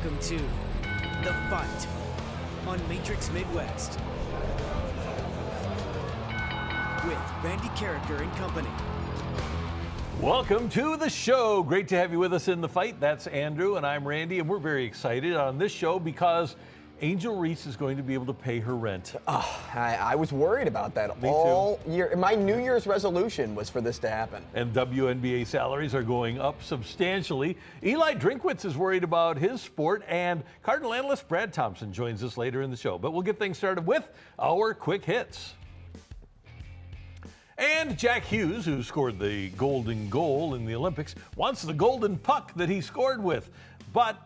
Welcome to The Fight on Matrix Midwest with Randy Carricker and company. Welcome to the show. Great to have you with us in The Fight. That's Andrew and I'm Randy, and we're very excited on this show because Angel Reese is going to be able to pay her rent. I was worried about that all year. My New Year's resolution was for this to happen. And WNBA salaries are going up substantially. Eli Drinkwitz is worried about his sport, and Cardinal Analyst Brad Thompson joins us later in the show. But we'll get things started with our quick hits. And Jack Hughes, who scored the golden goal in the Olympics, wants the golden puck that he scored with. But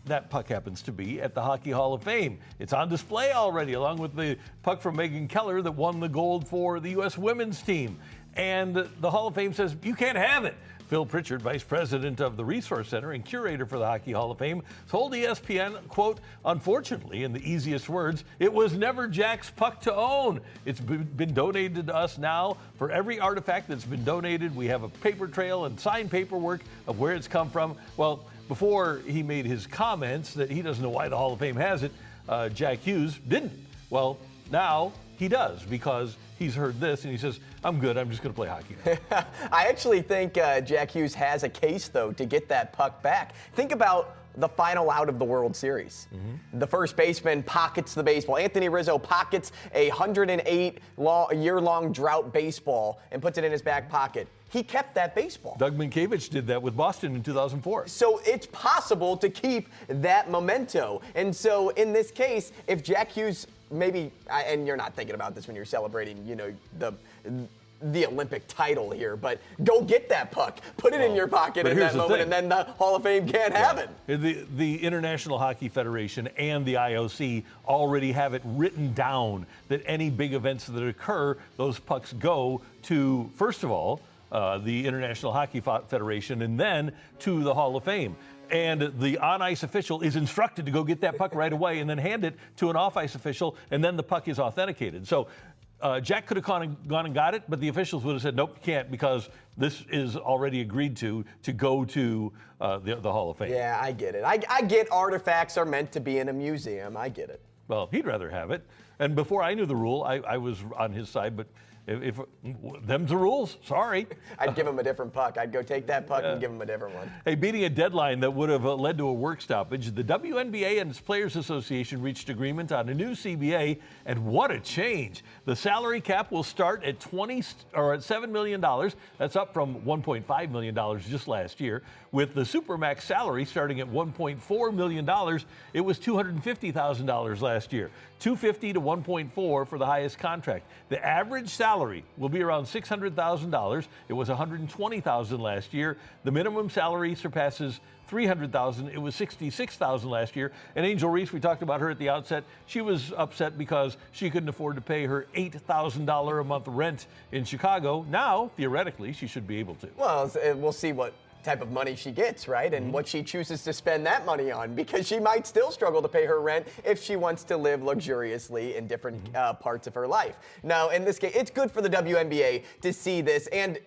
that puck happens to be at the Hockey Hall of Fame. It's on display already, along with the puck from Megan Keller that won the gold for the U.S. women's team. And the Hall of Fame says, you can't have it. Phil Pritchard, vice president of the Resource Center and curator for the Hockey Hall of Fame, told ESPN, quote, unfortunately, in the easiest words, it was never Jack's puck to own. It's been donated to us now. For every artifact that's been donated, we have a paper trail and signed paperwork of where it's come from. Well, before he made his comments that he doesn't know why the Hall of Fame has it, Jack Hughes didn't. Well, now he does, because he's heard this and he says, I'm good, I'm just going to play hockey now. I actually think Jack Hughes has a case, though, to get that puck back. Think about the final out of the World Series. Mm-hmm. The first baseman pockets the baseball. Anthony Rizzo pockets a 108-year-long drought baseball and puts it in his back pocket. He kept that baseball. Doug Minkiewicz did that with Boston in 2004. So it's possible to keep that memento. And so in this case, if Jack Hughes maybe, and you're not thinking about this when you're celebrating, you know, the Olympic title here, but go get that puck, put it in your pocket in that moment, and then the Hall of Fame can't have it. The International Hockey Federation and the IOC already have it written down that any big events that occur, those pucks go to, first of all, the International Hockey Federation, and then to the Hall of Fame. And the on-ice official is instructed to go get that puck right away and then hand it to an off-ice official, and then the puck is authenticated. So Jack could have gone and got it, but the officials would have said, nope, you can't, because this is already agreed to go to the Hall of Fame. Yeah, I get it. I get artifacts are meant to be in a museum. I get it. Well, he'd rather have it. And before I knew the rule, I was on his side, but if them's the rules, sorry. I'd give him a different puck. I'd go take that puck and give him a different one. Hey, beating a deadline that would have led to a work stoppage, the WNBA and its Players Association reached agreement on a new CBA, and what a change. The salary cap will start at $7 million. That's up from $1.5 million just last year. With the Supermax salary starting at $1.4 million, it was $250,000 last year. $250,000 to $1.4 for the highest contract. The average salary will be around $600,000. It was $120,000 last year. The minimum salary surpasses $300,000. It was $66,000 last year. And Angel Reese, we talked about her at the outset. She was upset because she couldn't afford to pay her $8,000 a month rent in Chicago. Now, theoretically, she should be able to. Well, we'll see what type of money she gets, right? And what she chooses to spend that money on, because she might still struggle to pay her rent if she wants to live luxuriously in different parts of her life. Now, in this case, it's good for the WNBA to see this, and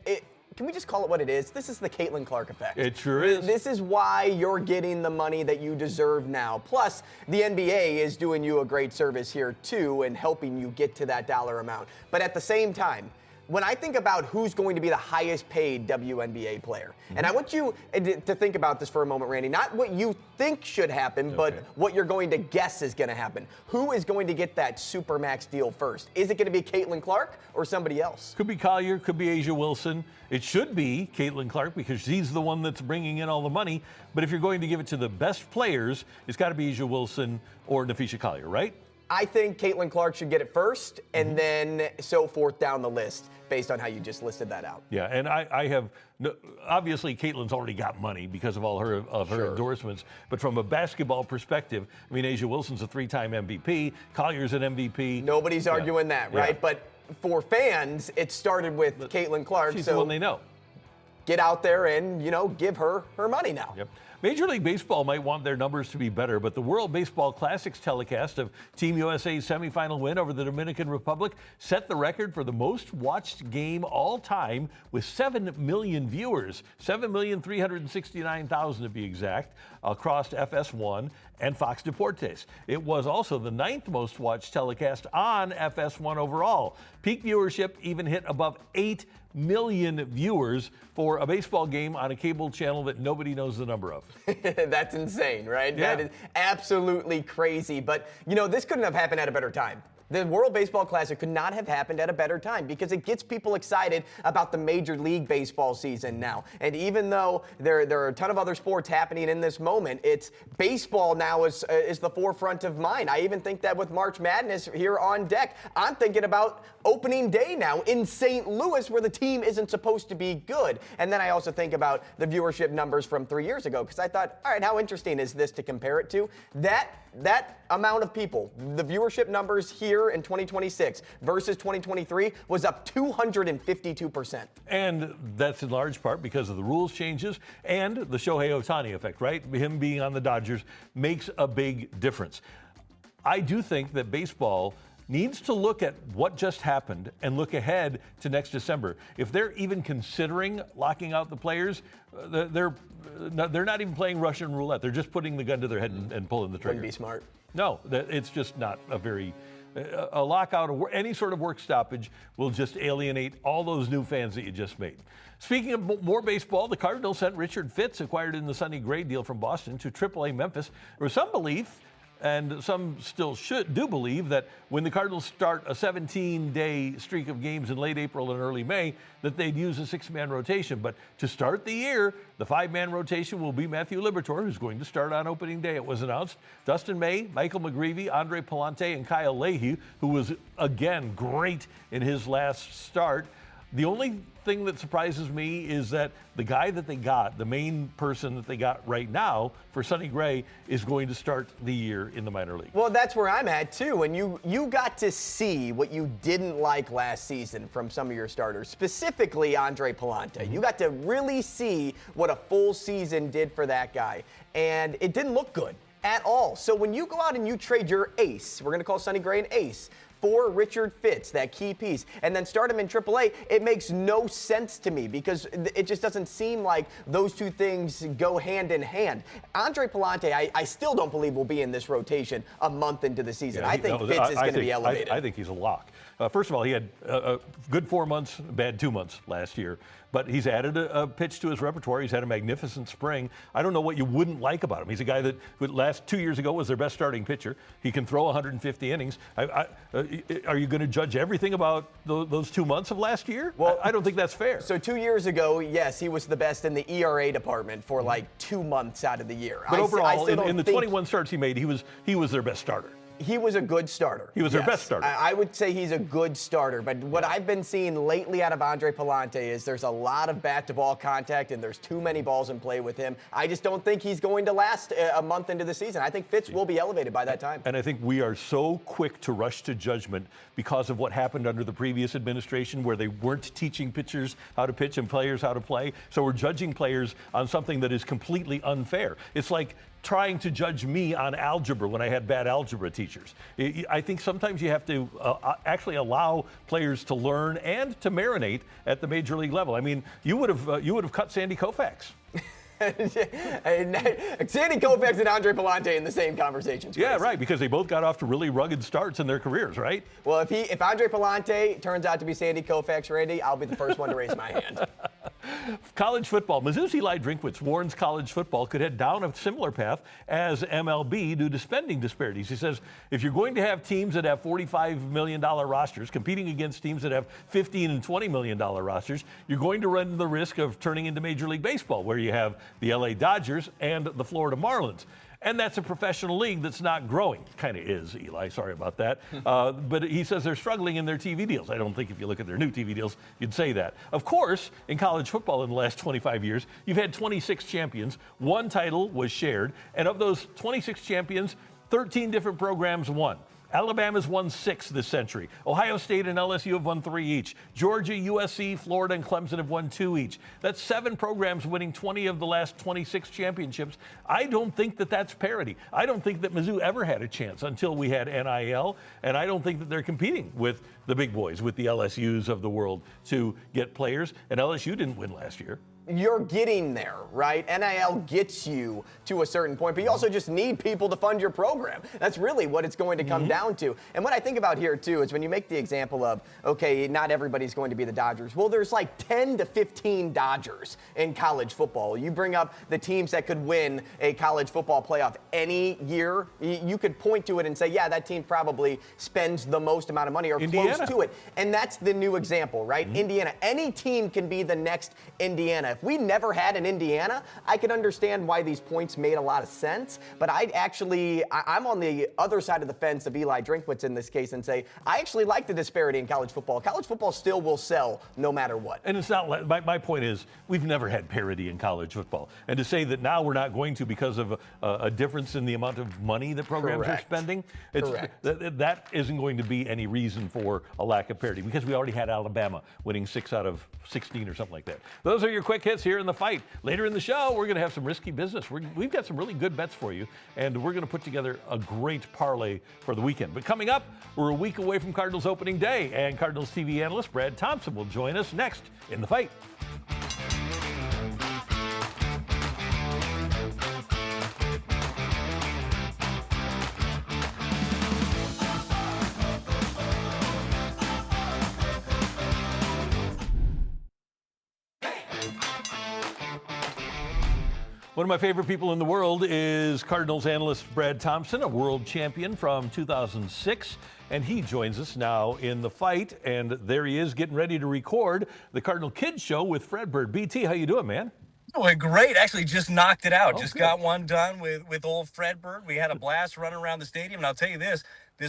can we just call it what it is? This is the Caitlin Clark effect. It sure is. This is why you're getting the money that you deserve now. Plus, the NBA is doing you a great service here, too, and helping you get to that dollar amount. But at the same time, when I think about who's going to be the highest paid WNBA player, and I want you to think about this for a moment, Randy, not what you think should happen, but what you're going to guess is going to happen. Who is going to get that Supermax deal first? Is it going to be Caitlin Clark or somebody else? Could be Collier, could be Asia Wilson. It should be Caitlin Clark because she's the one that's bringing in all the money. But if you're going to give it to the best players, it's got to be Asia Wilson or Nafisha Collier, right? I think Caitlin Clark should get it first, and then so forth down the list based on how you just listed that out. Yeah, and I have obviously Caitlin's already got money because of all her endorsements. But from a basketball perspective, I mean, Asia Wilson's a 3-time MVP, Collier's an MVP. Nobody's arguing that, right? Yeah. But for fans, it started with Caitlin Clark. She's the one they know. get out there and, give her money now. Yep. Major League Baseball might want their numbers to be better, but the World Baseball Classics telecast of Team USA's semifinal win over the Dominican Republic set the record for the most watched game all time with 7 million viewers, 7,369,000 to be exact, across FS1 and Fox Deportes. It was also the 9th most watched telecast on FS1 overall. Peak viewership even hit above 8 million viewers for a baseball game on a cable channel that nobody knows the number of. That's insane, right? Yeah. That is absolutely crazy. But, this couldn't have happened at a better time. The World Baseball Classic could not have happened at a better time because it gets people excited about the Major League Baseball season now. And even though there are a ton of other sports happening in this moment, it's baseball now is the forefront of mind. I even think that with March Madness here on deck, I'm thinking about opening day now in St. Louis where the team isn't supposed to be good. And then I also think about the viewership numbers from 3 years ago because I thought, all right, how interesting is this to compare it to? That amount of people, the viewership numbers here in 2026 versus 2023 was up 252%. And that's in large part because of the rules changes and the Shohei Ohtani effect, right? Him being on the Dodgers makes a big difference. I do think that baseball needs to look at what just happened and look ahead to next December. If they're even considering locking out the players, they're not even playing Russian roulette. They're just putting the gun to their head and pulling the trigger. Wouldn't be smart. No, it's just not a lockout or any sort of work stoppage will just alienate all those new fans that you just made. Speaking of more baseball, the Cardinals sent Richard Fitz, acquired in the Sonny Gray deal from Boston, to AAA Memphis. There was some belief, and some still do believe, that when the Cardinals start a 17-day streak of games in late April and early May, that they'd use a 6-man rotation. But to start the year, the 5-man rotation will be Matthew Liberatore, who's going to start on opening day. It was announced. Dustin May, Michael McGreevy, Andre Palante, and Kyle Leahy, who was, again, great in his last start. The only thing that surprises me is that the guy that they got, the main person that they got right now for Sonny Gray, is going to start the year in the minor league. Well, that's where I'm at, too. And you got to see what you didn't like last season from some of your starters, specifically Andre Palante. You got to really see what a full season did for that guy. And it didn't look good at all. So when you go out and you trade your ace, we're going to call Sonny Gray an ace, for Richard Fitz, that key piece, and then start him in AAA, it makes no sense to me because it just doesn't seem like those two things go hand in hand. Andre Palante, I still don't believe will be in this rotation a month into the season. I think Fitz is going to be elevated. I think he's a lock. First of all, he had a good 4 months, bad 2 months last year. But he's added a pitch to his repertoire. He's had a magnificent spring. I don't know what you wouldn't like about him. He's a guy that last 2 years ago was their best starting pitcher. He can throw 150 innings. Are you going to judge everything about those 2 months of last year? Well, I don't think that's fair. So 2 years ago, yes, he was the best in the ERA department for like 2 months out of the year. But overall, in the 21 starts he made, he was their best starter. He was a good starter. He was their best starter. I would say he's a good starter. But what I've been seeing lately out of Andre Palante is there's a lot of bat-to-ball contact, and there's too many balls in play with him. I just don't think he's going to last a month into the season. I think Fitz will be elevated by that time. And I think we are so quick to rush to judgment because of what happened under the previous administration, where they weren't teaching pitchers how to pitch and players how to play. So we're judging players on something that is completely unfair. It's like trying to judge me on algebra when I had bad algebra teachers. I think sometimes you have to actually allow players to learn and to marinate at the major league level. I mean, you would have cut Sandy Koufax. Sandy Koufax and Andre Palante in the same conversation. Yeah, right, because they both got off to really rugged starts in their careers, right? Well, if Andre Palante turns out to be Sandy Koufax, Randy, I'll be the first one to raise my hand. College football. Mizzou's Eli Drinkwitz warns college football could head down a similar path as MLB due to spending disparities. He says if you're going to have teams that have $45 million rosters competing against teams that have $15 and $20 million rosters, you're going to run the risk of turning into Major League Baseball, where you have the LA Dodgers and the Florida Marlins. And that's a professional league that's not growing. Kind of is, Eli. Sorry about that. But he says they're struggling in their TV deals. I don't think if you look at their new TV deals, you'd say that. Of course, in college football in the last 25 years, you've had 26 champions. One title was shared. And of those 26 champions, 13 different programs won. Alabama's won 6 this century. Ohio State and LSU have won 3 each. Georgia, USC, Florida, and Clemson have won 2 each. That's 7 programs winning 20 of the last 26 championships. I don't think that that's parity. I don't think that Mizzou ever had a chance until we had NIL, and I don't think that they're competing with the big boys, with the LSUs of the world to get players, and LSU didn't win last year. You're getting there, right? NIL gets you to a certain point, but you also just need people to fund your program. That's really what it's going to come down to. And what I think about here, too, is when you make the example of, okay, not everybody's going to be the Dodgers. Well, there's like 10 to 15 Dodgers in college football. You bring up the teams that could win a college football playoff any year, you could point to it and say, yeah, that team probably spends the most amount of money or Indiana. close to it. And that's the new example, right? Indiana. Any team can be the next Indiana. If we never had an Indiana, I could understand why these points made a lot of sense. But I'm on the other side of the fence of Eli Drinkwitz in this case and say, I actually like the disparity in college football. College football still will sell no matter what. And it's not, my point is, we've never had parity in college football. And to say that now we're not going to because of a difference in the amount of money that programs are spending, that isn't going to be any reason for a lack of parity, because we already had Alabama winning 6 out of 16 or something like that. Those are your quick hits here in the fight. Later in the show, we're going to have some risky business. We've got some really good bets for you, and we're going to put together a great parlay for the weekend. But coming up, we're a week away from Cardinals opening day, and Cardinals TV analyst Brad Thompson will join us next in the fight. One of my favorite people in the world is Cardinals analyst Brad Thompson, a world champion from 2006. And he joins us now in the fight. And there he is getting ready to record the Cardinal Kids Show with Fredbird. BT, how you doing, man? Doing great. Actually, just knocked it out. Oh, just good. got one done with old Fredbird. We had a blast running around the stadium. And I'll tell you this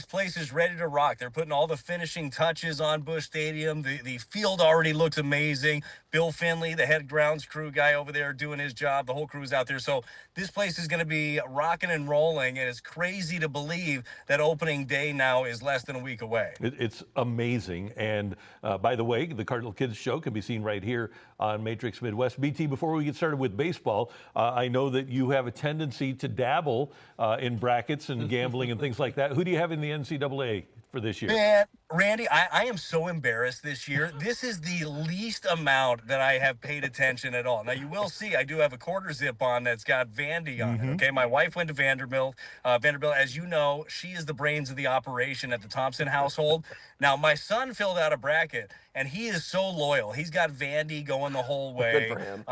place is ready to rock. They're putting all the finishing touches on Busch Stadium. The field already looks amazing. Bill Finley, the head grounds crew guy over there, doing his job. The whole crew's out there. So this place is going to be rocking and rolling, and it's crazy to believe that opening day now is less than a week away. It's amazing. And by the way, the Cardinal Kids Show can be seen right here on Matrix Midwest. BT, before we get started with baseball, I know that you have a tendency to dabble in brackets and gambling and things like that. Who do you have in the NCAA for this year? Man, Randy, I am so embarrassed this year. This is the least amount that I have paid attention at all. Now, you will see I do have a quarter zip on that's got Vandy on it, okay? My wife went to Vanderbilt. Vanderbilt, as you know, she is the brains of the operation at the Thompson household. Now, my son filled out a bracket, and he is so loyal. He's got Vandy going the whole way. Good for him.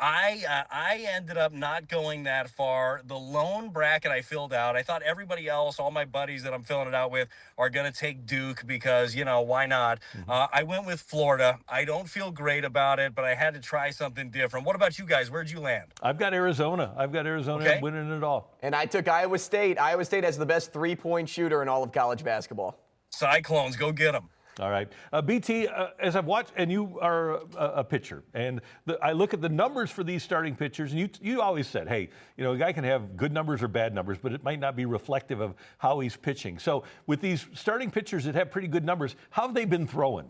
I ended up not going that far. The lone bracket I filled out, I thought everybody else, all my buddies that I'm filling it out with, are going to take Duke because, you know, why not? I went with Florida. I don't feel great about it, but I had to try something different. What about you guys? Where'd you land? I've got Arizona. Okay. Winning it all. And I took Iowa State. Iowa State has the best three-point shooter in all of college basketball. Cyclones, go get them. All right. BT, as I've watched, and you are a pitcher, and I look at the numbers for these starting pitchers, and you always said, hey, you know, a guy can have good numbers or bad numbers, but it might not be reflective of how he's pitching. So with these starting pitchers that have pretty good numbers, how have they been throwing?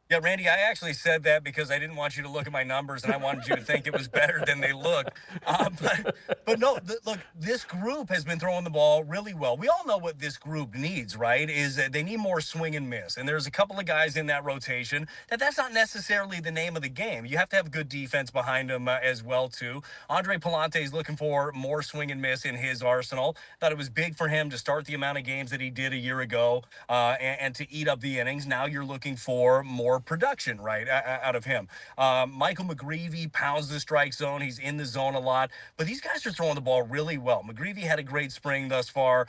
Yeah, Randy, I actually said that because I didn't want you to look at my numbers and I wanted you to think it was better than they look. But no, look, this group has been throwing the ball really well. We all know what this group needs, right, is that they need more swing and miss. And there's a couple of guys in that rotation that's not necessarily the name of the game. You have to have good defense behind them as well, too. Andre Palante is looking for more swing and miss in his arsenal. Thought it was big for him to start the amount of games that he did a year ago and to eat up the innings. Now you're looking for more production, right, out of him. Michael McGreevy pounds the strike zone. He's in the zone a lot. But these guys are throwing the ball really well. McGreevy had a great spring thus far.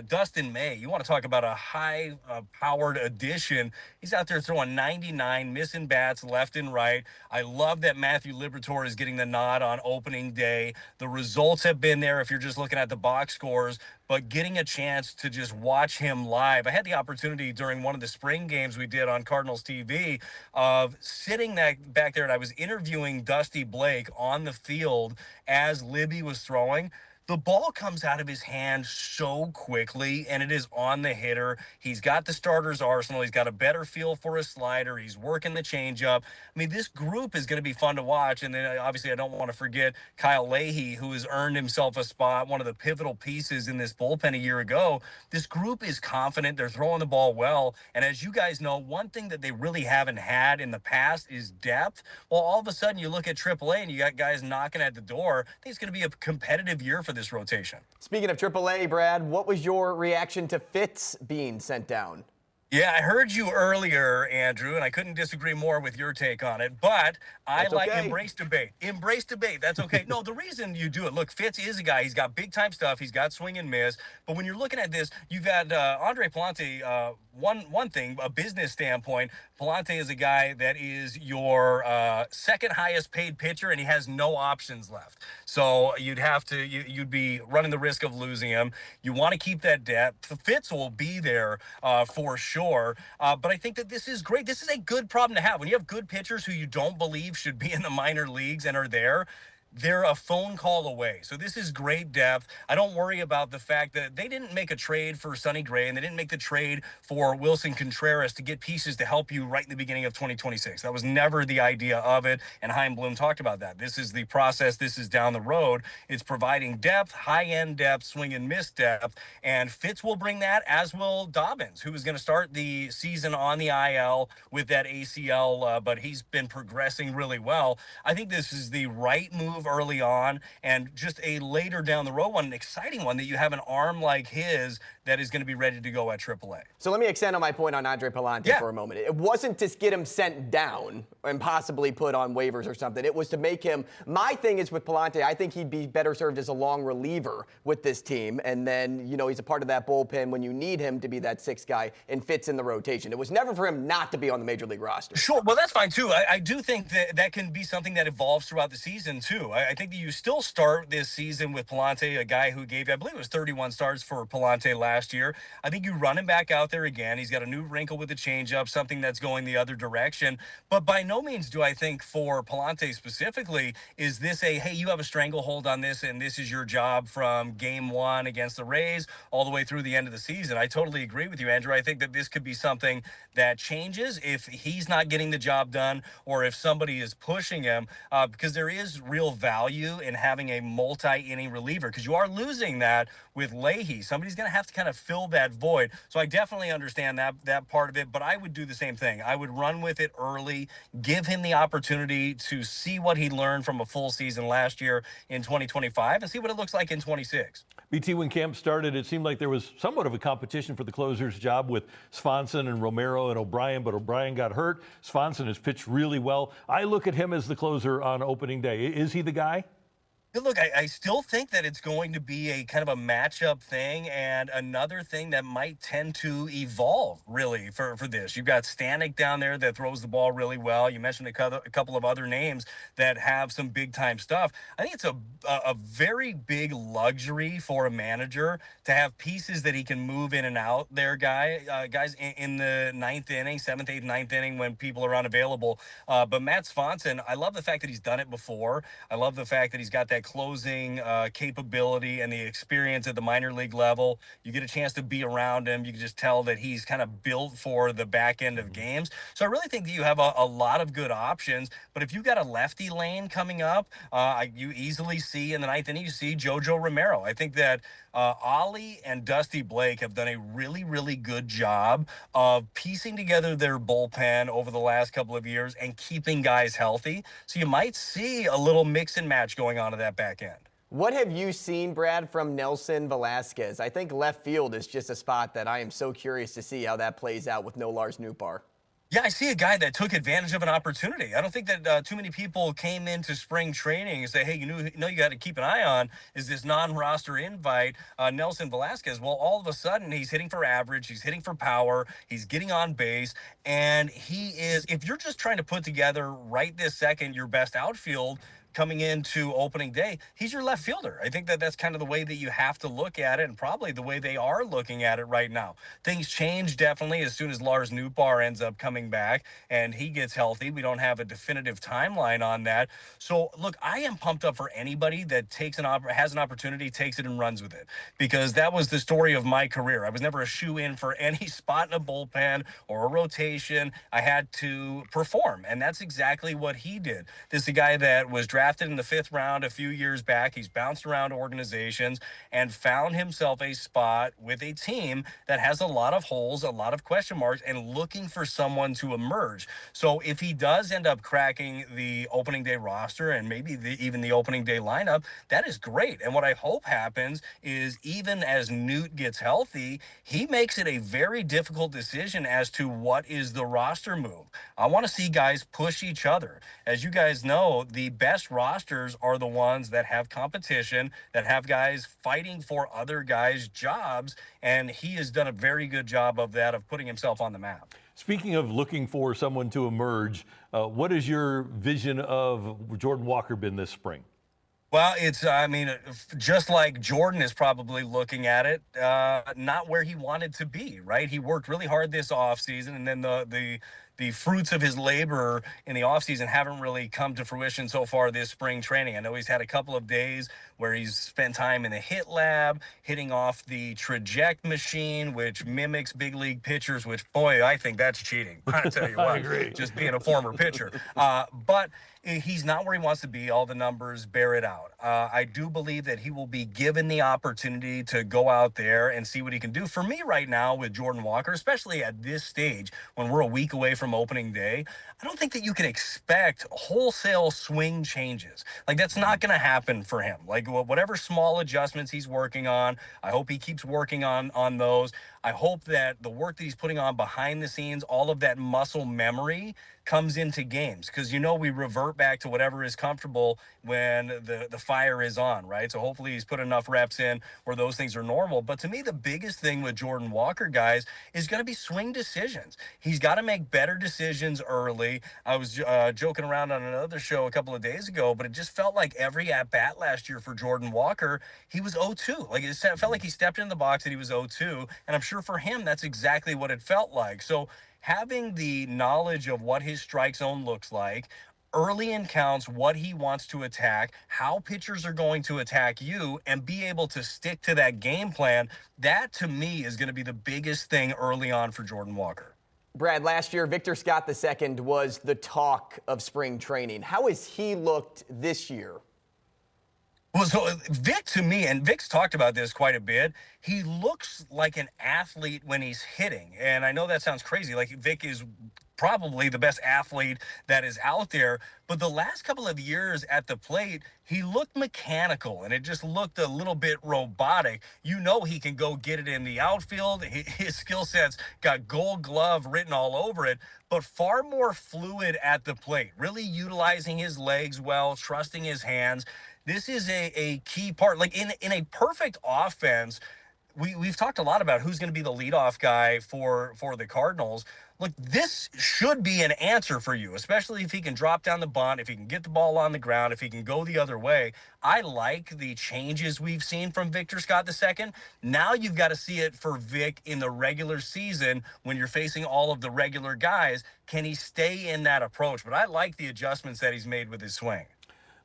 Dustin May, you want to talk about a high-powered addition. He's out there throwing 99, missing bats left and right. I love that Matthew Liberatore is getting the nod on opening day. The results have been there if you're just looking at the box scores. But getting a chance to just watch him live. I had the opportunity during one of the spring games we did on Cardinals TV of sitting back there, and I was interviewing Dusty Blake on the field as Libby was throwing. the ball comes out of his hand so quickly, and it is on the hitter. He's got the starter's arsenal. He's got a better feel for his slider. He's working the changeup. I mean, this group is going to be fun to watch. And then obviously, I don't want to forget Kyle Leahy, who has earned himself a spot, one of the pivotal pieces in this bullpen a year ago. This group is confident. They're throwing the ball well. And as you guys know, one thing that they really haven't had in the past is depth. Well, all of a sudden, you look at AAA and you got guys knocking at the door. I think it's going to be a competitive year for this rotation. Speaking of AAA, Brad, what was your reaction to Fitz being sent down? Yeah, I heard you earlier, Andrew, and I couldn't disagree more with your take on it. But I like embrace debate. Embrace debate. That's okay. No, the reason you do it, look, Fitz is a guy. He's got big time stuff. He's got swing and miss. But when you're looking at this, you've got Andre Palante. One thing, a business standpoint, Palante is a guy that is your second highest paid pitcher, and he has no options left. So you'd be running the risk of losing him. You want to keep that depth. Fitz will be there for sure. But I think that this is great. This is a good problem to have. When you have good pitchers who you don't believe should be in the minor leagues and are there, they're a phone call away. So this is great depth. I don't worry about the fact that they didn't make a trade for Sonny Gray and they didn't make the trade for Wilson Contreras to get pieces to help you right in the beginning of 2026. That was never the idea of it. And Chaim Bloom talked about that. This is the process. This is down the road. It's providing depth, high-end depth, swing and miss depth. And Fitz will bring that, as will Dobbins, who is going to start the season on the IL with that ACL, but he's been progressing really well. I think this is the right move early on, and just a later down the road one, an exciting one, that you have an arm like his that is going to be ready to go at AAA. So let me extend on my point on Andre Palante for a moment. It wasn't to get him sent down and possibly put on waivers or something. It was to make him, my thing is with Palante, I think he'd be better served as a long reliever with this team. And then, he's a part of that bullpen when you need him to be that sixth guy and fits in the rotation. It was never for him not to be on the major league roster. Sure. Well, that's fine too. I do think that can be something that evolves throughout the season too. I think that you still start this season with Palante, a guy who gave, I believe it was 31 starts for Palante last year. I think you run him back out there again. He's got a new wrinkle with the changeup, something that's going the other direction. But by no means do I think for Palante specifically, is this hey, you have a stranglehold on this and this is your job from game one against the Rays all the way through the end of the season. I totally agree with you, Andrew. I think that this could be something that changes if he's not getting the job done or if somebody is pushing him, because there is real value in having a multi-inning reliever, because you are losing that with Leahy. Somebody's going to have to kind of fill that void. So I definitely understand that part of it, but I would do the same thing. I would run with it early, give him the opportunity to see what he learned from a full season last year in 2025 and see what it looks like in 26. BT, when camp started, it seemed like there was somewhat of a competition for the closer's job with Swanson and Romero and O'Brien, but O'Brien got hurt. Swanson has pitched really well. I look at him as the closer on opening day. Is he the guy? Look, I still think that it's going to be a kind of a matchup thing, and another thing that might tend to evolve really for this. You've got Stanek down there that throws the ball really well. You mentioned a couple of other names that have some big time stuff. I think it's a very big luxury for a manager to have pieces that he can move in and out there, guys in the ninth inning, seventh, eighth, ninth inning when people are unavailable. But Matt Swanson, I love the fact that he's done it before. I love the fact that he's got that closing capability and the experience at the minor league level. You get a chance to be around him. You can just tell that he's kind of built for the back end of games. So I really think that you have a lot of good options. But if you've got a lefty lane coming up, you easily see in the ninth inning, you see JoJo Romero. I think that Ollie and Dusty Blake have done a really, really good job of piecing together their bullpen over the last couple of years and keeping guys healthy. So you might see a little mix and match going on at that back end. What have you seen, Brad, from Nelson Velasquez? I think left field is just a spot that I am so curious to see how that plays out with no Lars Nootbaar. Yeah, I see a guy that took advantage of an opportunity. I don't think that too many people came into spring training and say, hey, you got to keep an eye on is this non-roster invite, Nelson Velasquez. Well, all of a sudden, he's hitting for average. He's hitting for power. He's getting on base. And he is, if you're just trying to put together right this second your best outfield, coming into opening day, he's your left fielder. I think that that's kind of the way that you have to look at it, and probably the way they are looking at it right now. Things change definitely as soon as Lars Nootbaar ends up coming back and he gets healthy. We don't have a definitive timeline on that. So look, I am pumped up for anybody that has an opportunity, takes it and runs with it, because that was the story of my career. I was never a shoe-in for any spot in a bullpen or a rotation. I had to perform, and that's exactly what he did. This is a guy that was drafted in the 5th round a few years back. He's bounced around organizations and found himself a spot with a team that has a lot of holes, a lot of question marks, and looking for someone to emerge. So if he does end up cracking the opening day roster and maybe even the opening day lineup, that is great. And what I hope happens is, even as Newt gets healthy, he makes it a very difficult decision as to what is the roster move. I want to see guys push each other. As you guys know, the best rosters are the ones that have competition, that have guys fighting for other guys' jobs, and he has done a very good job of that, of putting himself on the map. Speaking of looking for someone to emerge, what has your vision of Jordan Walker been this spring? Well, just like Jordan is probably looking at it, not where he wanted to be, right? He worked really hard this offseason, and then the fruits of his labor in the offseason haven't really come to fruition so far this spring training. I know he's had a couple of days where he's spent time in the hit lab, hitting off the traject machine, which mimics big league pitchers, which, boy, I think that's cheating. I tell you what, I agree. Just being a former pitcher. But he's not where he wants to be. All the numbers bear it out. I do believe that he will be given the opportunity to go out there and see what he can do. For me right now with Jordan Walker, especially at this stage when we're a week away from opening day, I don't think that you can expect wholesale swing changes. Like, that's not going to happen for him. Like, whatever small adjustments he's working on, I hope he keeps working on those. I hope that the work that he's putting on behind the scenes, all of that muscle memory comes into games, because we revert back to whatever is comfortable when the fire is on, right? So hopefully he's put enough reps in where those things are normal. But to me, the biggest thing with Jordan Walker, guys, is going to be swing decisions. He's got to make better decisions early. I was joking around on another show a couple of days ago, but it just felt like every at-bat last year for Jordan Walker, he was 0-2. Like, it felt like he stepped in the box and he was 0-2, and I'm sure for him that's exactly what it felt like. So having the knowledge of what his strike zone looks like, early in counts, what he wants to attack, how pitchers are going to attack you, and be able to stick to that game plan, that to me is going to be the biggest thing early on for Jordan Walker. Brad, last year, Victor Scott II was the talk of spring training. How has he looked this year? Well, so Vic, to me, and Vic's talked about this quite a bit, he looks like an athlete when he's hitting. And I know that sounds crazy. Like, Vic is probably the best athlete that is out there. But the last couple of years at the plate, he looked mechanical, and it just looked a little bit robotic. He can go get it in the outfield. His skill set's got Gold Glove written all over it, but far more fluid at the plate, really utilizing his legs well, trusting his hands. This is a key part. Like, in a perfect offense, we've talked a lot about who's going to be the leadoff guy for the Cardinals. Look, this should be an answer for you, especially if he can drop down the bunt, if he can get the ball on the ground, if he can go the other way. I like the changes we've seen from Victor Scott II. Now you've got to see it for Vic in the regular season when you're facing all of the regular guys. Can he stay in that approach? But I like the adjustments that he's made with his swing.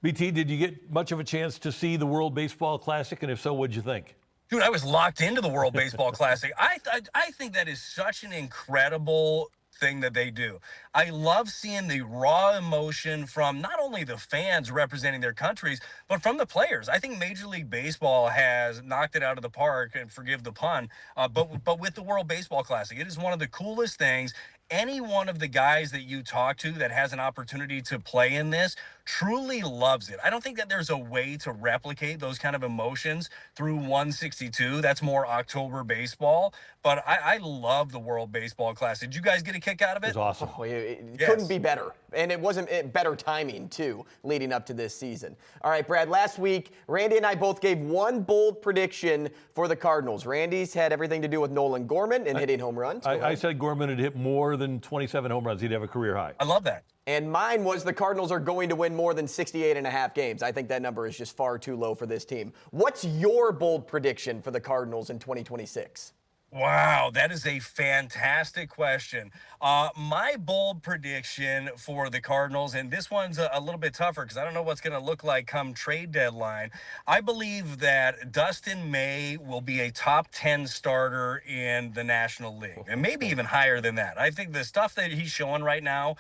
BT, did you get much of a chance to see the World Baseball Classic? And if so, what'd you think? Dude, I was locked into the World Baseball Classic. I think that is such an incredible thing that they do. I love seeing the raw emotion from not only the fans representing their countries, but from the players. I think Major League Baseball has knocked it out of the park, and forgive the pun, but with the World Baseball Classic, it is one of the coolest things. Any one of the guys that you talk to that has an opportunity to play in this truly loves it. I don't think that there's a way to replicate those kind of emotions through 162. That's more October baseball. But I love the World Baseball Classic. Did you guys get a kick out of it? It was awesome. Oh, it couldn't be better. And it wasn't better timing, too, leading up to this season. All right, Brad, last week, Randy and I both gave one bold prediction for the Cardinals. Randy's had everything to do with Nolan Gorman and hitting home runs. I said Gorman had hit more than 27 home runs. He'd have a career high. I love that. And mine was the Cardinals are going to win more than 68.5 games. I think that number is just far too low for this team. What's your bold prediction for the Cardinals in 2026? Wow, that is a fantastic question. My bold prediction for the Cardinals, and this one's a little bit tougher because I don't know what's going to look like come trade deadline. I believe that Dustin May will be a top 10 starter in the National League, and maybe even higher than that. I think the stuff that he's showing right now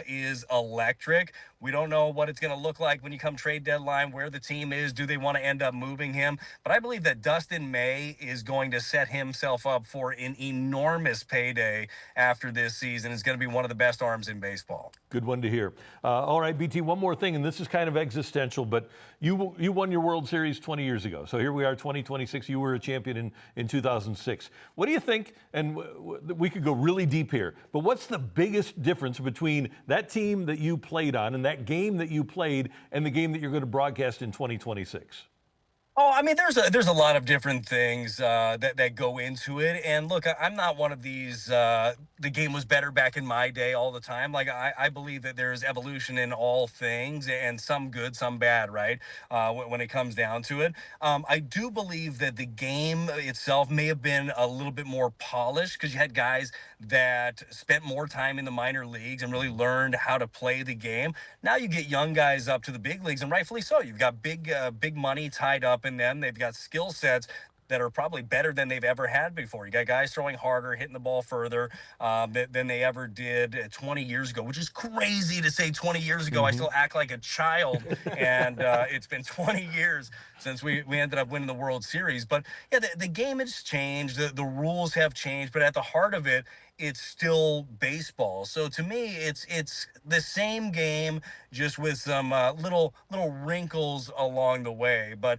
is electric. We don't know what it's going to look like when you come trade deadline, where the team is. Do they want to end up moving him? But I believe that Dustin May is going to set himself up for an enormous payday after this season. It's going to be one of the best arms in baseball. Good one to hear. All right, BT, one more thing, and this is kind of existential, but you won your World Series 20 years ago. So here we are, 2026. You were a champion in 2006. What do you think, and we could go really deep here, but what's the biggest difference between that team that you played on and that game that you played and the game that you're going to broadcast in 2026? Oh, I mean, there's a lot of different things that go into it. And look, I'm not one of these, the game was better back in my day all the time. Like, I believe that there's evolution in all things, and some good, some bad, right? When it comes down to it. I do believe that the game itself may have been a little bit more polished because you had guys that spent more time in the minor leagues and really learned how to play the game. Now you get young guys up to the big leagues, and rightfully so. You've got big money tied up in them. They've got skill sets that are probably better than they've ever had before. You got guys throwing harder, hitting the ball further than they ever did 20 years ago, which is crazy to say 20 years ago. I still act like a child, and it's been 20 years since we ended up winning the World Series. But yeah, the game has changed, the rules have changed, but at the heart of it, it's still baseball. So to me, it's the same game, just with some little wrinkles along the way. But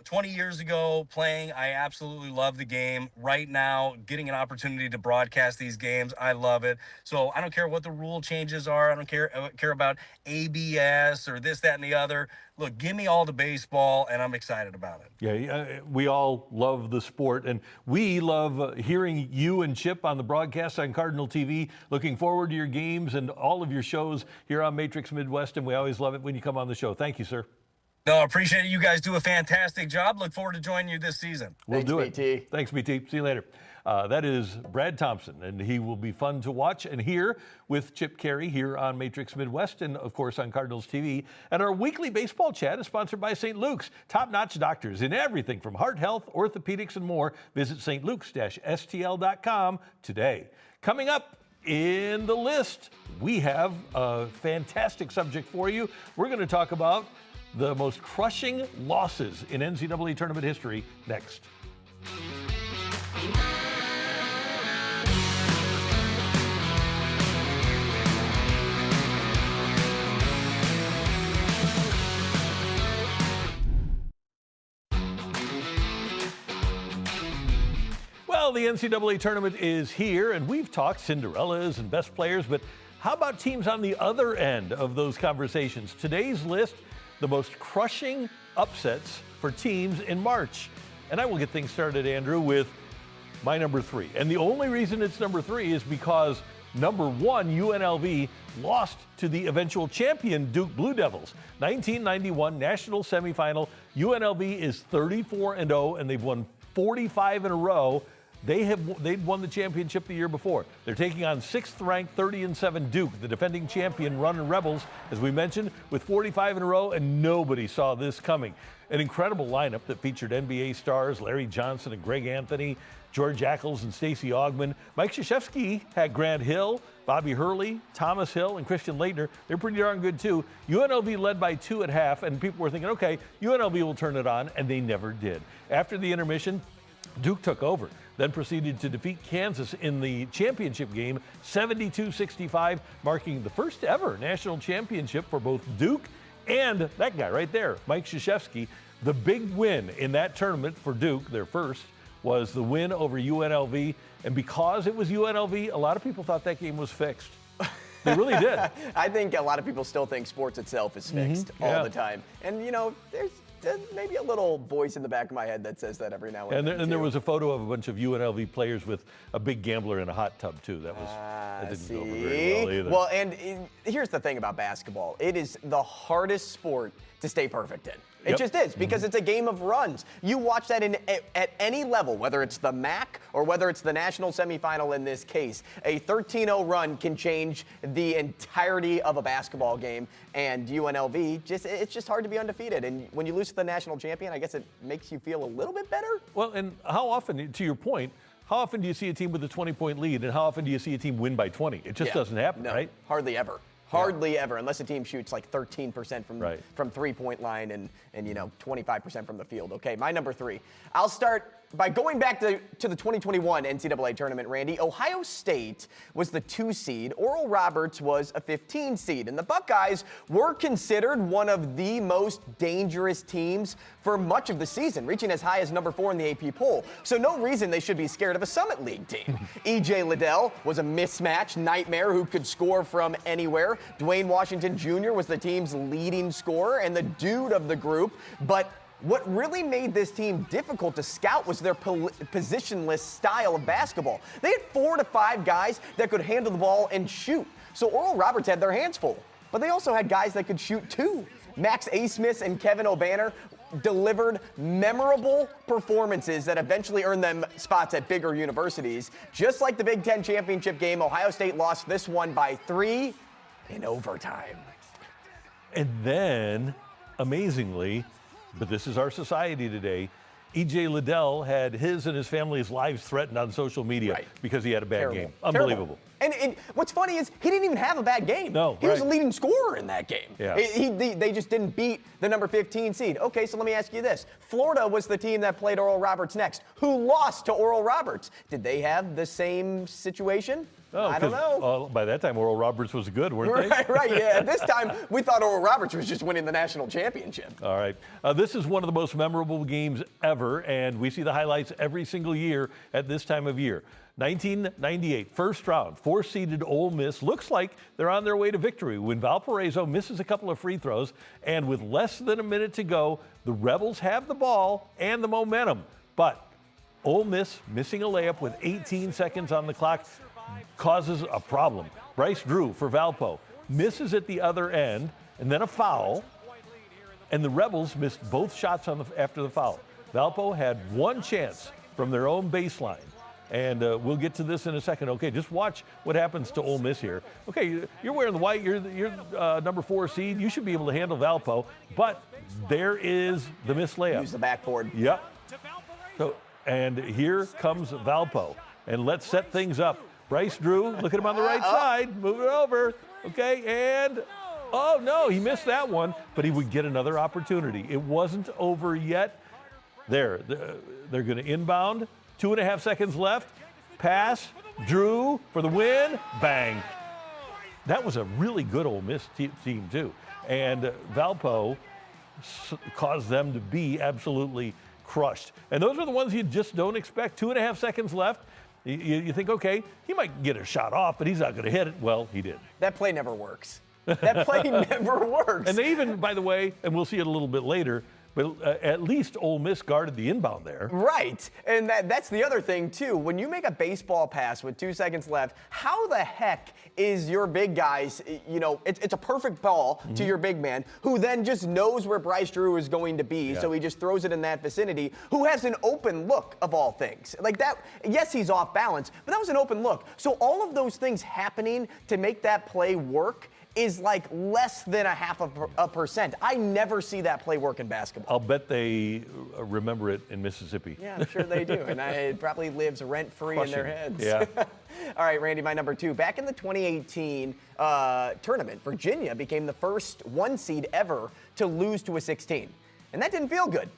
20 years ago, playing, I absolutely love the game. Right now, getting an opportunity to broadcast these games, I love it. So I don't care what the rule changes are. I don't care about ABS or this, that, and the other. Look, give me all the baseball, and I'm excited about it. Yeah, we all love the sport, and we love hearing you and Chip on the broadcast on Cardinal TV. Looking forward to your games and all of your shows here on Matrix Midwest, and we always love it when you come on the show. Thank you, sir. No, I appreciate it. You guys do a fantastic job. Look forward to joining you this season. We'll do it. BT. Thanks, BT. See you later. That is Brad Thompson, and he will be fun to watch and hear with Chip Carey here on Matrix Midwest and, of course, on Cardinals TV. And our weekly baseball chat is sponsored by St. Luke's, top-notch doctors in everything from heart health, orthopedics, and more. Visit stlukes-stl.com today. Coming up in the list, we have a fantastic subject for you. We're going to talk about the most crushing losses in NCAA tournament history next. Well, the NCAA tournament is here, and we've talked Cinderellas and best players, but how about teams on the other end of those conversations? Today's list, the most crushing upsets for teams in March. And I will get things started, Andrew, with my number 3. And the only reason it's number 3 is because number 1, UNLV, lost to the eventual champion Duke Blue Devils. 1991 national semifinal. UNLV is 34-0, and they've won 45 in a row. They'd won the championship the year before. They're taking on 6th-ranked 30-7 Duke, the defending champion Runnin' Rebels, as we mentioned, with 45 in a row, and nobody saw this coming. An incredible lineup that featured NBA stars Larry Johnson and Greg Anthony, George Ackles and Stacey Augmon. Mike Krzyzewski had Grant Hill, Bobby Hurley, Thomas Hill, and Christian Laettner. They're pretty darn good, too. UNLV led by 2 at half, and people were thinking, okay, UNLV will turn it on, and they never did. After the intermission, Duke took over, then proceeded to defeat Kansas in the championship game, 72-65, marking the first ever national championship for both Duke and that guy right there, Mike Krzyzewski. The big win in that tournament for Duke, their first, was the win over UNLV. And because it was UNLV, a lot of people thought that game was fixed. They really did. I think a lot of people still think sports itself is fixed all the time. And, you know, maybe a little voice in the back of my head that says that every now and then. And there was a photo of a bunch of UNLV players with a big gambler in a hot tub, too. That didn't go over very well either. Well, and here's the thing about basketball. It is the hardest sport to stay perfect in. It just is, because it's a game of runs. You watch that at any level, whether it's the MAC or whether it's the national semifinal in this case. A 13-0 run can change the entirety of a basketball game, and UNLV, it's just hard to be undefeated. And when you lose to the national champion, I guess it makes you feel a little bit better. Well, and how often, to your point, how often do you see a team with a 20-point lead, and how often do you see a team win by 20? It just doesn't happen, right? Hardly ever. Hardly ever, unless a team shoots like 13% from three-point line and 25% from the field. Okay, my number 3. I'll start by going back to the 2021 NCAA tournament, Randy. Ohio State was the 2 seed. Oral Roberts was a 15 seed. And the Buckeyes were considered one of the most dangerous teams for much of the season, reaching as high as number 4 in the AP poll. So no reason they should be scared of a Summit League team. E.J. Liddell was a mismatch nightmare who could score from anywhere. Dwayne Washington Jr. was the team's leading scorer and the dude of the group. But what really made this team difficult to scout was their positionless style of basketball. They had 4 to 5 guys that could handle the ball and shoot. So Oral Roberts had their hands full, but they also had guys that could shoot too. Max Asmus and Kevin O'Banner delivered memorable performances that eventually earned them spots at bigger universities. Just like the Big Ten championship game, Ohio State lost this one by 3 in overtime. And then, amazingly, but this is our society today, E.J. Liddell had his and his family's lives threatened on social media because he had a bad game. Unbelievable. And what's funny is he didn't even have a bad game. No, he was the leading scorer in that game. Yeah. They just didn't beat the number 15 seed. Okay, so let me ask you this. Florida was the team that played Oral Roberts next, who lost to Oral Roberts. Did they have the same situation? Oh, I don't know. By that time, Oral Roberts was good, weren't they? Right, yeah. This time, we thought Oral Roberts was just winning the national championship. All right. This is one of the most memorable games ever, and we see the highlights every single year at this time of year. 1998, first round, 4-seeded Ole Miss. Looks like they're on their way to victory when Valparaiso misses a couple of free throws, and with less than a minute to go, the Rebels have the ball and the momentum. But Ole Miss missing a layup with 18 seconds on the clock causes a problem. Bryce Drew for Valpo misses at the other end, and then a foul, and the Rebels missed both shots after the foul. Valpo had one chance from their own baseline, and we'll get to this in a second. Okay, just watch what happens to Ole Miss here. Okay, you're wearing the white, you're number 4 seed. You should be able to handle Valpo, but there is the missed layup. Use the backboard. Yep. So, and here comes Valpo, and let's set things up. Bryce Drew, look at him on the right side, move it over, okay, and, oh no, he missed that one, but he would get another opportunity. It wasn't over yet. They're going to inbound, 2.5 seconds left, pass, Drew for the win, bang. That was a really good Ole Miss team too, and Valpo caused them to be absolutely crushed. And those are the ones you just don't expect. 2.5 seconds left. You think, okay, he might get a shot off, but he's not going to hit it. Well, he did. That play never works. That play never works. And they even, by the way, and we'll see it a little bit later, but at least Ole Miss guarded the inbound there. Right. And that's the other thing, too. When you make a baseball pass with 2 seconds left, how the heck is your big guys, it's a perfect ball to your big man, who then just knows where Bryce Drew is going to be, so he just throws it in that vicinity, who has an open look of all things. Like that, yes, he's off balance, but that was an open look. So all of those things happening to make that play work is like less than 0.5%. I never see that play work in basketball. I'll bet they remember it in Mississippi. Yeah, I'm sure they do. And it probably lives rent-free in their heads. Yeah. All right, Randy, my number 2. Back in the 2018 tournament, Virginia became the first 1 seed ever to lose to a 16. And that didn't feel good.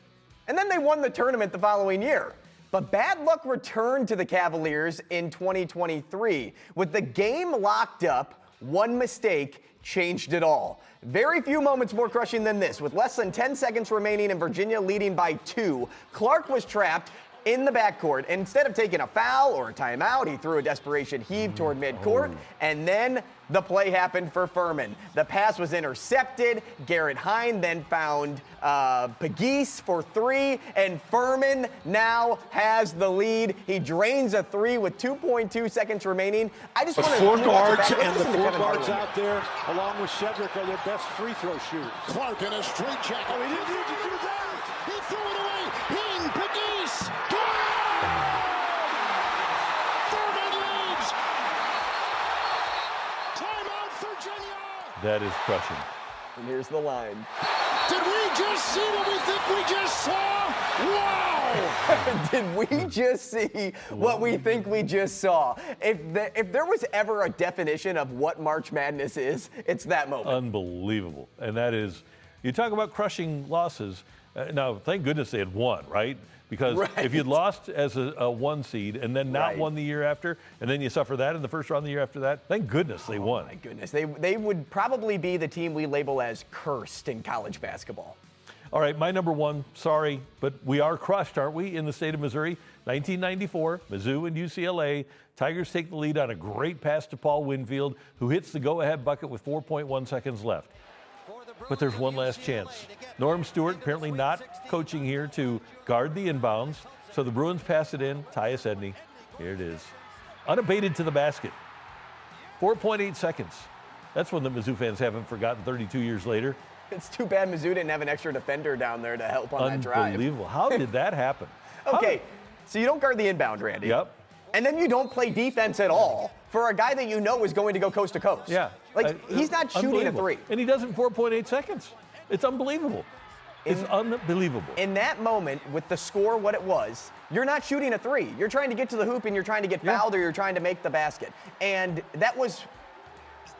And then they won the tournament the following year. But bad luck returned to the Cavaliers in 2023. With the game locked up, one mistake changed it all. Very few moments more crushing than this. With less than 10 seconds remaining and Virginia leading by 2, Clark was trapped. in the backcourt. Instead of taking a foul or a timeout, he threw a desperation heave toward midcourt, and then the play happened for Furman. The pass was intercepted. Garrett Hine then found Pegues for three, and Furman now has the lead. He drains a three with 2.2 seconds remaining. I just want to four guards and the four guards out there, along with Cedric, are their best free throw shooters. Clark in a straight jacket. Oh, he didn't need to do that. He threw it away. Hing, Pegues. Furman leads. Timeout, Virginia. That is crushing. And here's the line. Did we just see what we think we just saw? Wow! Did we just see what we think we just saw? If there was ever a definition of what March Madness is, it's that moment. Unbelievable. And that is, you talk about crushing losses. Now, thank goodness they had won, right? Because if you'd lost as a one seed and then not won the year after, and then you suffer that in the first round the year after that, thank goodness they won. My goodness. They would probably be the team we label as cursed in college basketball. All right, my number one, sorry, but we are crushed, aren't we, in the state of Missouri? 1994, Mizzou and UCLA. Tigers take the lead on a great pass to Paul Winfield, who hits the go-ahead bucket with 4.1 seconds left. But there's one last chance. Norm Stewart apparently not coaching here to guard the inbounds, so the Bruins pass it in. Tyus Edney, here it is, unabated to the basket. 4.8 seconds. That's one that Mizzou fans haven't forgotten 32 years later. It's too bad Mizzou didn't have an extra defender down there to help on that drive. Unbelievable. How did that happen? Okay, so you don't guard the inbound, Randy. Yep. And then you don't play defense at all for a guy that you know is going to go coast to coast. Yeah. He's not shooting a three. And he does it in 4.8 seconds. It's unbelievable. It's unbelievable. In that moment, with the score what it was, you're not shooting a three. You're trying to get to the hoop and you're trying to get fouled or you're trying to make the basket. And that was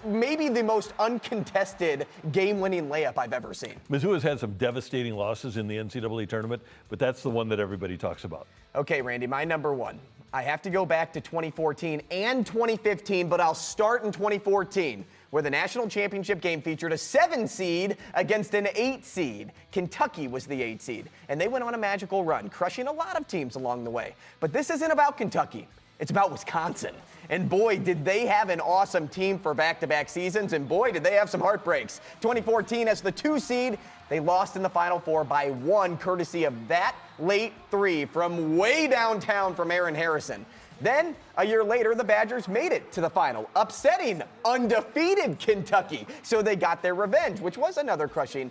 maybe the most uncontested game-winning layup I've ever seen. Mizzou has had some devastating losses in the NCAA tournament, but that's the one that everybody talks about. Okay, Randy, my number one. I have to go back to 2014 and 2015, but I'll start in 2014, where the national championship game featured a 7 seed against an 8 seed. Kentucky was the 8 seed, and they went on a magical run, crushing a lot of teams along the way. But this isn't about Kentucky. It's about Wisconsin. And boy, did they have an awesome team for back-to-back seasons, and boy, did they have some heartbreaks. 2014, as the 2 seed, they lost in the Final Four by 1, courtesy of that late three from way downtown from Aaron Harrison. Then, a year later, the Badgers made it to the final, upsetting undefeated Kentucky. So they got their revenge, which was another crusher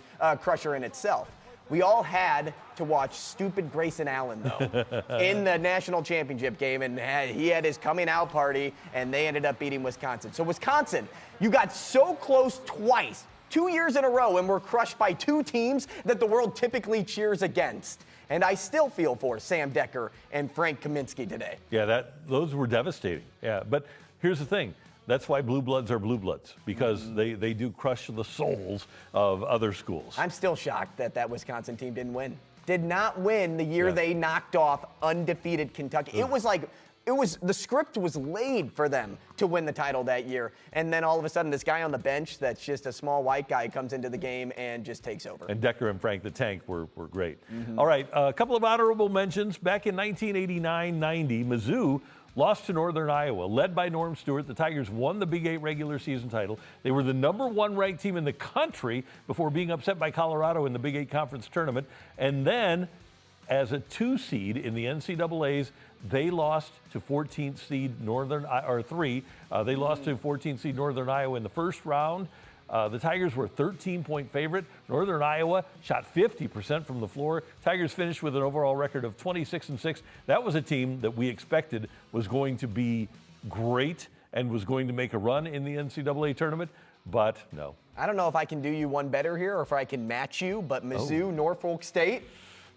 in itself. We all had to watch stupid Grayson Allen, though, in the national championship game, and he had his coming out party, and they ended up beating Wisconsin. So Wisconsin, you got so close twice, 2 years in a row, and were crushed by 2 teams that the world typically cheers against. And I still feel for Sam Decker and Frank Kaminsky today. Yeah, those were devastating. Yeah, but here's the thing. That's why blue bloods are blue bloods, because they do crush the souls of other schools. I'm still shocked that Wisconsin team didn't win. Did not win the year they knocked off undefeated Kentucky. It was like, the script was laid for them to win the title that year. And then all of a sudden, this guy on the bench that's just a small white guy comes into the game and just takes over. And Decker and Frank the Tank were great. All right, a couple of honorable mentions. Back in 1989-90, Mizzou lost to Northern Iowa, led by Norm Stewart. The Tigers won the Big 8 regular season title. They were the number 1 ranked team in the country before being upset by Colorado in the Big 8 conference tournament. And then, as a 2 seed in the NCAAs, they lost to 14th seed they lost to 14th seed Northern Iowa in the first round. The Tigers were a 13-point favorite. Northern Iowa shot 50% from the floor. Tigers finished with an overall record of 26-6. That was a team that we expected was going to be great and was going to make a run in the NCAA tournament, but no. I don't know if I can do you one better here or if I can match you, but Mizzou, Norfolk State.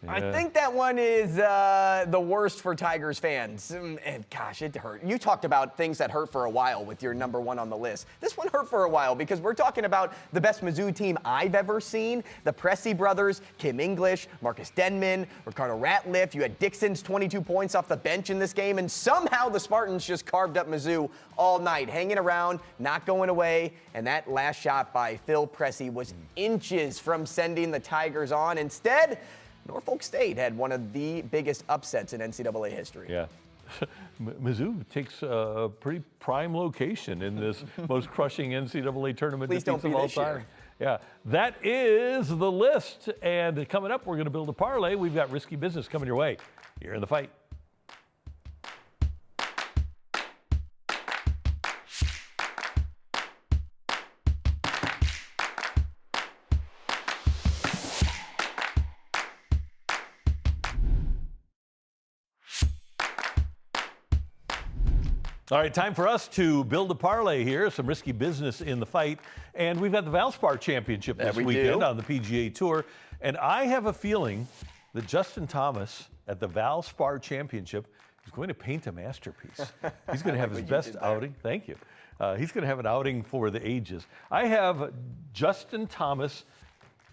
Yeah. I think that one is the worst for Tigers fans. And gosh, it hurt. You talked about things that hurt for a while with your number 1 on the list. This one hurt for a while because we're talking about the best Mizzou team I've ever seen. The Pressey brothers, Kim English, Marcus Denman, Ricardo Ratliff. You had Dixon's 22 points off the bench in this game, and somehow the Spartans just carved up Mizzou all night, hanging around, not going away. And that last shot by Phil Pressey was inches from sending the Tigers on. Instead, Norfolk State had one of the biggest upsets in NCAA history. Yeah. Mizzou takes a pretty prime location in this most crushing NCAA tournament Please don't defeats of be all this year. time. Yeah, that is the list. And coming up, we're going to build a parlay. We've got risky business coming your way. You're in the fight. All right, time for us to build a parlay here. Some risky business in the fight. And we've got the Valspar Championship this weekend on the PGA Tour. And I have a feeling that Justin Thomas at the Valspar Championship is going to paint a masterpiece. He's going to have his best outing. Thank you. He's going to have an outing for the ages. I have Justin Thomas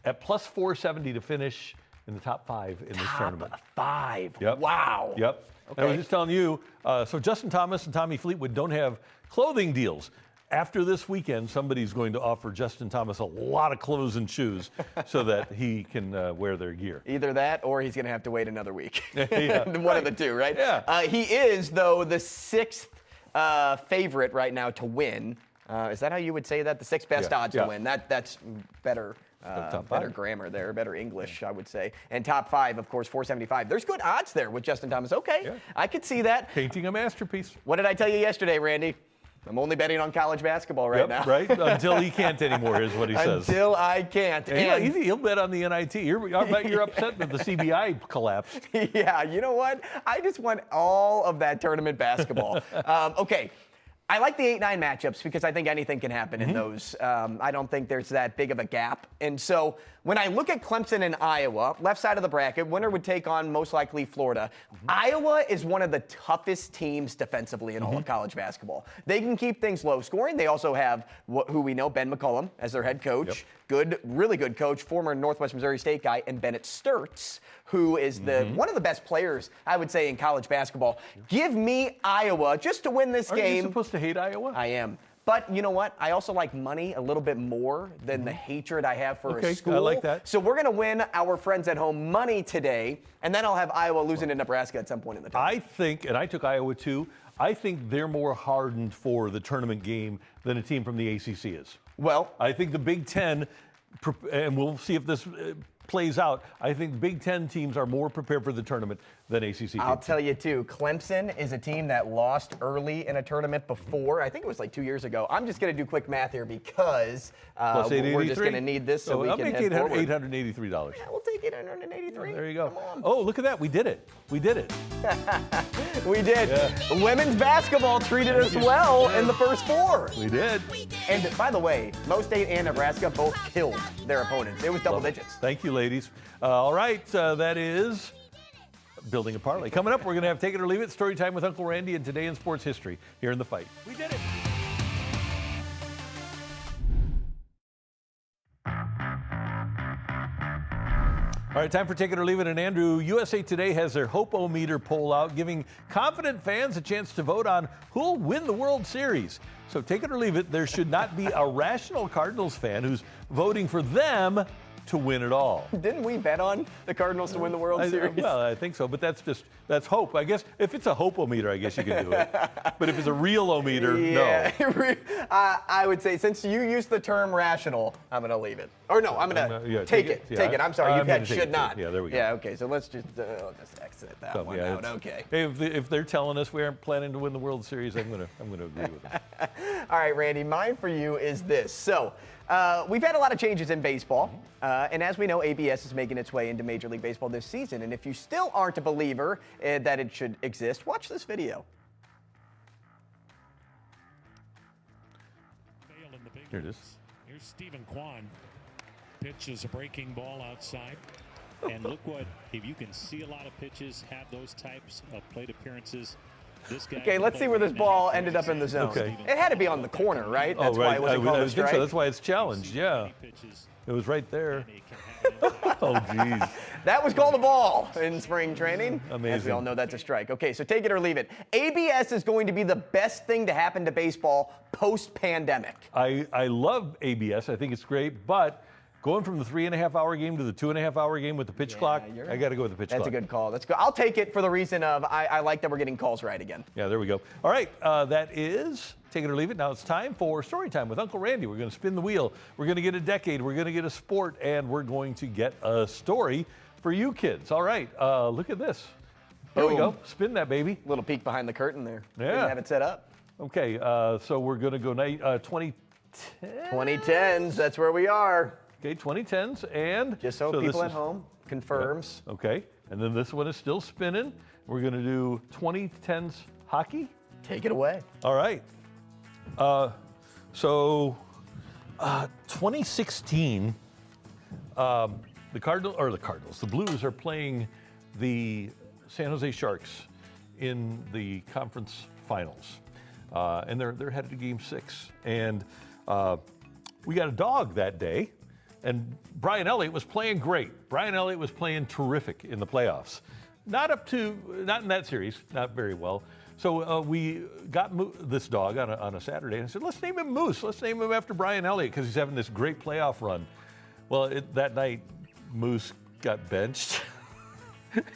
at plus 470 to finish in the top 5 in this tournament. Top 5. Yep. Wow. Yep. Okay. I was just telling you, so Justin Thomas and Tommy Fleetwood don't have clothing deals. After this weekend, somebody's going to offer Justin Thomas a lot of clothes and shoes so that he can wear their gear. Either that or he's going to have to wait another week. Yeah, One of the two, right? Yeah. He is, though, the 6th favorite right now to win. Is that how you would say that? The 6th best odds to win. That's better. Better grammar there, better English, I would say. And top 5, of course, 475. There's good odds there with Justin Thomas. Okay, I could see that. Painting a masterpiece. What did I tell you yesterday, Randy? I'm only betting on college basketball right now. Right? Until he can't anymore is what he says. Until I can't. And he'll bet on the NIT. I bet you're upset that the CBI collapsed. Yeah, you know what? I just want all of that tournament basketball. Okay. I like the 8-9 matchups because I think anything can happen in those. I don't think there's that big of a gap. And so when I look at Clemson and Iowa, left side of the bracket, winner would take on most likely Florida. Iowa is one of the toughest teams defensively in all of college basketball. They can keep things low scoring. They also have who we know, Ben McCollum, as their head coach. Good, really good coach, former Northwest Missouri State guy, and Bennett Sturtz, who is one of the best players, I would say, in college basketball. Give me Iowa just to win this game. Are you supposed to hate Iowa? I am. But you know what? I also like money a little bit more than the hatred I have for a school. I like that. So we're going to win our friends at home money today, and then I'll have Iowa losing to Nebraska at some point in the tournament. I think, and I took Iowa too, I think they're more hardened for the tournament game than a team from the ACC is. Well, I think the Big Ten, and we'll see if this plays out, I think Big Ten teams are more prepared for the tournament than ACC teams. I'll tell you, too, Clemson is a team that lost early in a tournament before. I think it was like 2 years ago. I'm just going to do quick math here because we're just going to need this so we can head forward. $883. Yeah, we'll take $883. There you go. Come on. Oh, look at that. We did it. We did it. We did. Yeah. Women's basketball treated us well in the first 4. We did. And by the way, Mo State and Nebraska both killed their opponents. It was double digits. Thank you, ladies. All right, that is building a parlay. Coming up, we're going to have Take It or Leave It, story time with Uncle Randy, and Today in Sports History here in the fight. We did it. All right, time for Take It or Leave It. And Andrew, USA Today has their Hope-O-Meter poll out, giving confident fans a chance to vote on who'll win the World Series. So take it or leave it, there should not be a rational Cardinals fan who's voting for them to win it all. Didn't we bet on the Cardinals to win the World Series? Well, I think so, but that's hope. I guess if it's a hope-o-meter, I guess you can do it. But if it's a real-o-meter, no. I would say, since you used the term rational, I'm going to leave it. Or no, I'm going to take it. Yeah, take it. I'm sorry, you had should it not. Yeah, there we go. Yeah, okay, so let's just exit that one out. Okay. Hey, if they're telling us we aren't planning to win the World Series, I'm gonna agree with them. All right, Randy, mine for you is this. So, we've had a lot of changes in baseball, and as we know, ABS is making its way into Major League Baseball this season. And if you still aren't a believer that it should exist, watch this video. Here it is. Here's Stephen Kwan. Pitches a breaking ball outside. And look what, if you can see a lot of pitches, have those types of plate appearances. This guy Okay, let's see where this ball ended up in the zone. Okay. It had to be on the corner, right? That's why it wasn't called a strike. So. That's why it's challenged, yeah. It was right there. Oh, geez. That was called a ball in spring training. Amazing. As we all know, that's a strike. Okay, so take it or leave it. ABS is going to be the best thing to happen to baseball post-pandemic. I love ABS. I think it's great, but Going from the 3.5-hour game to the 2.5-hour game with the pitch clock, I got to go with the pitch clock. That's a good call. That's good. I'll take it for the reason of I like that we're getting calls right again. Yeah, there we go. All right, that is take it or leave it. Now it's time for story time with Uncle Randy. We're going to spin the wheel. We're going to get a decade. We're going to get a sport, and we're going to get a story for you kids. All right, look at this. There we go. Spin that, baby. Little peek behind the curtain there. Yeah. Didn't have it set up. Okay, so we're going to go 2010. 2010s, that's where we are. Okay, 2010s, and Just so people at home confirms. Yeah, okay, and then this one is still spinning. We're going to do 2010s hockey. Take it away. All right. 2016, the Blues are playing the San Jose Sharks in the conference finals, and they're headed to Game 6. And we got a dog that day, and Brian Elliott was playing great. Brian Elliott was playing terrific in the playoffs. Not in that series, not very well. So we got this dog on a Saturday, and I said, let's name him Moose. Let's name him after Brian Elliott because he's having this great playoff run. Well, that night, Moose got benched.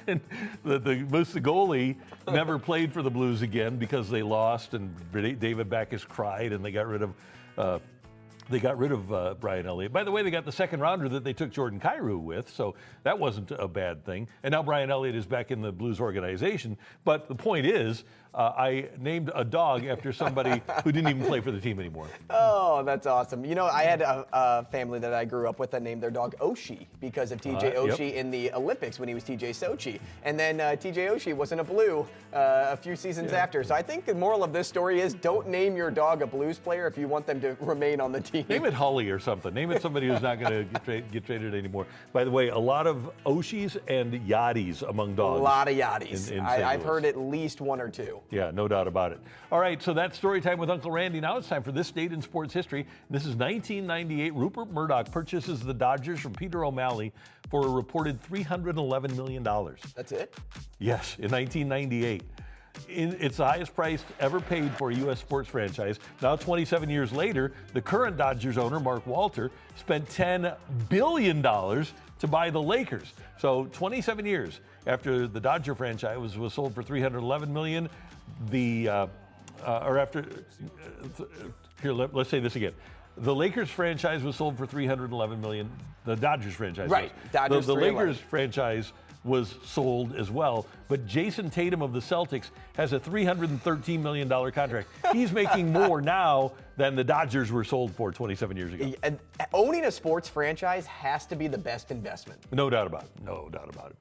And the Moose, the goalie, never played for the Blues again because they lost, and David Backes cried, and they got rid of Brian Elliott. By the way, they got the second rounder that they took Jordan Kyrou with, so that wasn't a bad thing. And now Brian Elliott is back in the Blues organization. But the point is, I named a dog after somebody who didn't even play for the team anymore. Oh, that's awesome. You know, I had a family that I grew up with that named their dog Oshie because of TJ Oshie in the Olympics when he was TJ Sochi. And then TJ Oshie wasn't a Blue a few seasons after. So I think the moral of this story is don't name your dog a Blues player if you want them to remain on the team. Name it Holly or something. Name it somebody who's not going to get traded anymore. By the way, a lot of Oshies and Yachties among dogs. A lot of Yachties. In I've heard at least one or two. Yeah, no doubt about it. All right, so that's story time with Uncle Randy. Now it's time for this date in sports history. This is 1998. Rupert Murdoch purchases the Dodgers from Peter O'Malley for a reported $311 million. That's it? Yes, in 1998. It's the highest price ever paid for a U.S. sports franchise. Now, 27 years later, the current Dodgers owner, Mark Walter, spent $10 billion to buy the Lakers. So 27 years after the Dodger franchise was sold for $311 million, let's say this again. The Lakers franchise was sold for $311 million. The Dodgers franchise right. was. Dodgers the Lakers franchise was sold as well, but Jason Tatum of the Celtics has a $313 million contract. He's making more now than the Dodgers were sold for 27 years ago. Owning a sports franchise has to be the best investment. No doubt about it. No doubt about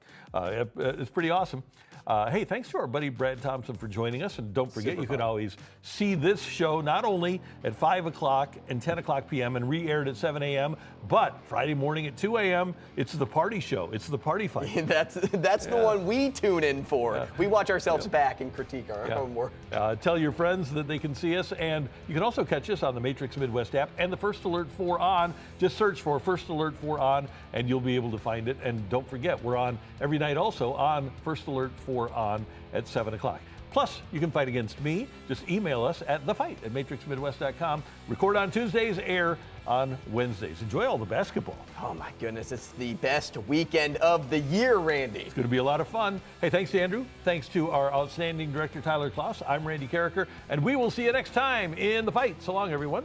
it. It's pretty awesome. Hey, thanks to our buddy Brad Thompson for joining us. And don't forget, you can always see this show not only at 5 o'clock and 10 o'clock p.m. and re-aired at 7 a.m., but Friday morning at 2 a.m., it's the party show. It's the party fight. That's the one we tune in for. Yeah. We watch ourselves back and critique our own work. Tell your friends that they can see us. And you can also catch us on the Matrix Midwest app and the First Alert 4 On. Just search for First Alert 4 On, and you'll be able to find it. And don't forget, we're on every night also on First Alert 4 On at 7 o'clock. Plus, you can fight against me. Just email us at thefight@matrixmidwest.com. Record on Tuesdays, air on Wednesdays. Enjoy all the basketball. Oh my goodness, it's the best weekend of the year, Randy. It's going to be a lot of fun. Hey, thanks to Andrew. Thanks to our outstanding director, Tyler Kloss. I'm Randy Carricker, and we will see you next time in The Fight. So long, everyone.